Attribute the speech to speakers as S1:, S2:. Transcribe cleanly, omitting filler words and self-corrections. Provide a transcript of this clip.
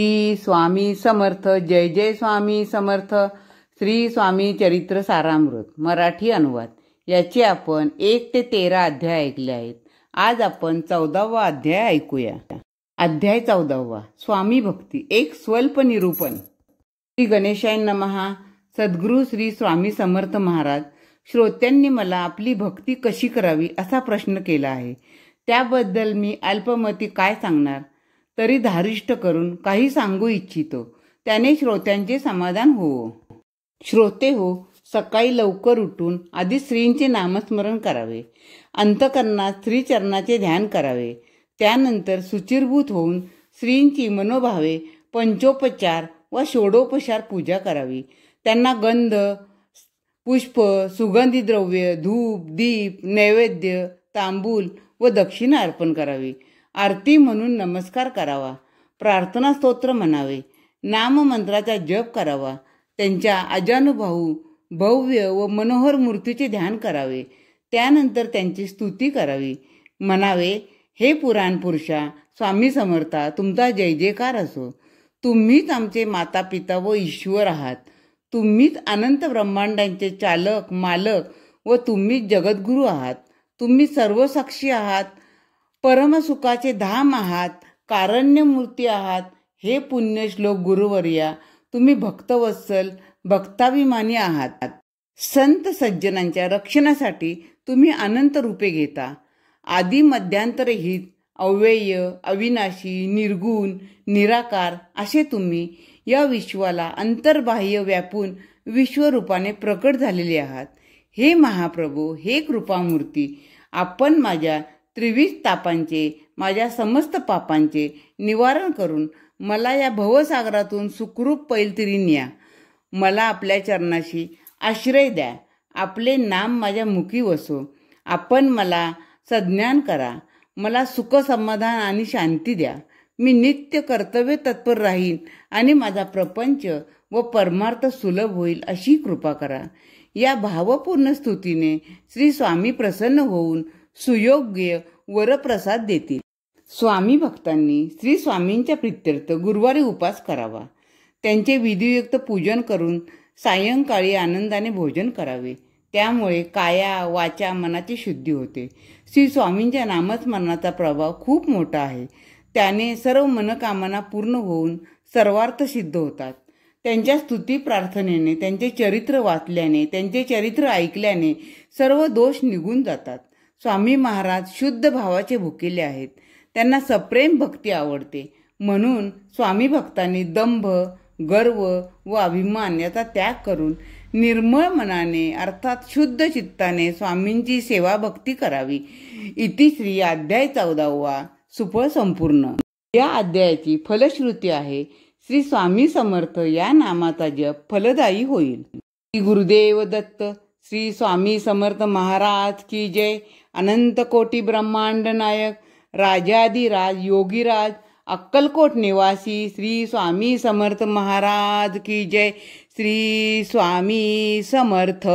S1: श्री स्वामी समर्थ. जय जय स्वामी समर्थ. श्री स्वामी चरित्र सारामृत मराठी अनुवाद याचे आपण 1 ते 13 अध्याय ऐकले आहेत. आज आपण 14वा अध्याय ऐकूया. अध्याय 14वा. स्वामी भक्ती. एक स्वल्प निरूपण. श्री गणेशाय नमः. सद्गुरू श्री स्वामी समर्थ महाराज, श्रोत्यांनी मला आपली भक्ती कशी करावी असा प्रश्न केला आहे. त्याबद्दल मी अल्पमती काय सांगणार, तरी धारिष्ट करून काही सांगू इच्छितो. त्याने श्रोत्यांचे समाधान होवो. श्रोते हो, सकाळी लवकर उठून आधी श्रींचे नामस्मरण करावे. अंतःकरणात श्रीचरणाचे ध्यान करावे. त्यानंतर शुचिर्भूत होऊन श्रींची मनोभावे पंचोपचार व षोडोपचार पूजा करावी. त्यांना गंध, पुष्प, सुगंधी द्रव्य, धूप, दीप, नैवेद्य, तांबूल व दक्षिणा अर्पण करावी. आरती म्हणून नमस्कार करावा. प्रार्थना स्तोत्र म्हणावे. नाममंत्राचा जप करावा. त्यांच्या अजानुभाऊ भव्य व मनोहर मूर्तीचे ध्यान करावे. त्यानंतर त्यांची स्तुती करावी. म्हणावे, हे पुराण पुरुषा स्वामी समर्था, तुमचा जय जयकार असो. तुम्हीच आमचे माता पिता व ईश्वर आहात. तुम्हीच अनंत ब्रह्मांडांचे चालक मालक व तुम्हीच जगद्गुरू आहात. तुम्ही सर्वसाक्षी आहात. परमसुखाचे धाम आहात. कारण्यमूर्ती आहात. हे पुण्यश्लोक गुरुवर्या, तुम्ही भक्तवत्सल भक्ताभिमानी आहात. संत सज्जनांच्या रक्षणासाठी तुम्ही अनंत रूपे घेता. आदि मध्यांतरहित, अव्यय, अविनाशी, निर्गुण, निराकार असे तुम्ही या विश्वाला अंतर्बाह्य व्यापून विश्वरूपाने प्रकट झालेले आहात. हे महाप्रभू, हे कृपामूर्ती, आपण माझ्या त्रिविध तापांचे, माझ्या समस्त पापांचे निवारण करून मला या भवसागरातून सुखरूप पैलतीरी न्या. मला आपल्या चरणाशी आश्रय द्या. आपले नाम माझ्या मुखी वसो. आपण मला सज्ञान करा. मला सुख समाधान आणि शांती द्या. मी नित्य कर्तव्य तत्पर राहीन आणि माझा प्रपंच व परमार्थ सुलभ होईल अशी कृपा करा. या भावपूर्ण स्तुतीने श्री स्वामी प्रसन्न होऊन सुयोग्य वरप्रसाद देतील. स्वामी भक्तांनी श्री स्वामींच्या प्रित्यर्थ गुरुवारी उपास करावा. त्यांचे विधियुक्त पूजन करून सायंकाळी आनंदाने भोजन करावे. त्यामुळे काया वाचा मनाची शुद्धी होते. श्री स्वामींच्या नामस्मरणाचा प्रभाव खूप मोठा आहे. त्याने सर्व मनोकामना पूर्ण होऊन सर्वार्थ सिद्ध होतात. त्यांच्या स्तुती प्रार्थनेने, त्यांचे चरित्र वाचल्याने, त्यांचे चरित्र ऐकल्याने सर्व दोष निघून जातात. स्वामी महाराज शुद्ध भावाचे भुकेले आहेत. त्यांना सप्रेम भक्ती आवडते. म्हणून स्वामी भक्तांनी दंभ, गर्व व अभिमान याचा त्याग करून निर्मळ मनाने अर्थात शुद्ध चित्ताने स्वामींची सेवा भक्ती करावी. इतिश्री अध्याय 14वा सुफळ संपूर्ण. या अध्यायाची फलश्रुती आहे, श्री स्वामी समर्थ या नामाचा जप फलदायी होईल. श्री गुरुदेव दत्त. श्री स्वामी समर्थ महाराज की जय. अनंत कोटी ब्रह्मांड नायक, राजाधिराज, योगीराज, अक्कलकोट निवासी श्री स्वामी समर्थ महाराज की जय. श्री स्वामी समर्थ.